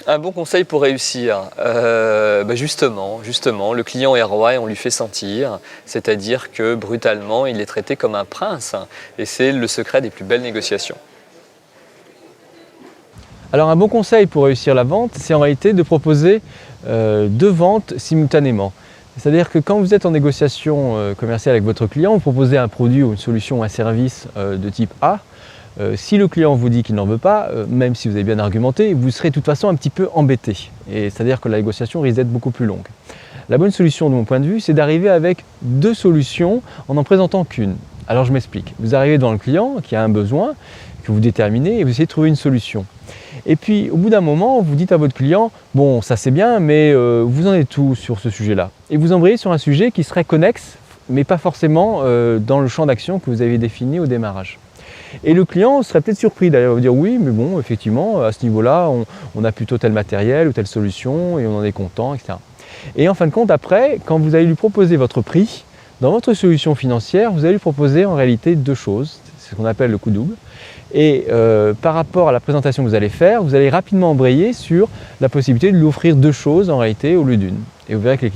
Un bon conseil pour réussir, justement, le client est roi et on lui fait sentir, c'est-à-dire que brutalement, il est traité comme un prince et c'est le secret des plus belles négociations. Alors un bon conseil pour réussir la vente, c'est en réalité de proposer 2 ventes simultanément. C'est-à-dire que quand vous êtes en négociation commerciale avec votre client, vous proposez un produit ou une solution ou un service de type A. Si le client vous dit qu'il n'en veut pas, même si vous avez bien argumenté, vous serez de toute façon un petit peu embêté. C'est-à-dire que la négociation risque d'être beaucoup plus longue. La bonne solution de mon point de vue, c'est d'arriver avec 2 solutions en n'en présentant qu'une. Alors je m'explique. Vous arrivez devant le client qui a un besoin, que vous déterminez et vous essayez de trouver une solution. Et puis au bout d'un moment, vous dites à votre client « bon, ça c'est bien, mais vous en êtes où sur ce sujet-là » et vous embrayez sur un sujet qui serait connexe, mais pas forcément dans le champ d'action que vous avez défini au démarrage. Et le client serait peut-être surpris d'ailleurs, vous dire oui, mais bon, effectivement, à ce niveau-là, on a plutôt tel matériel ou telle solution et on en est content, etc. Et en fin de compte, après, quand vous allez lui proposer votre prix, dans votre solution financière, vous allez lui proposer en réalité 2 choses, c'est ce qu'on appelle le coup double. Et par rapport à la présentation que vous allez faire, vous allez rapidement embrayer sur la possibilité de lui offrir 2 choses en réalité au lieu d'une. Et vous verrez que les clients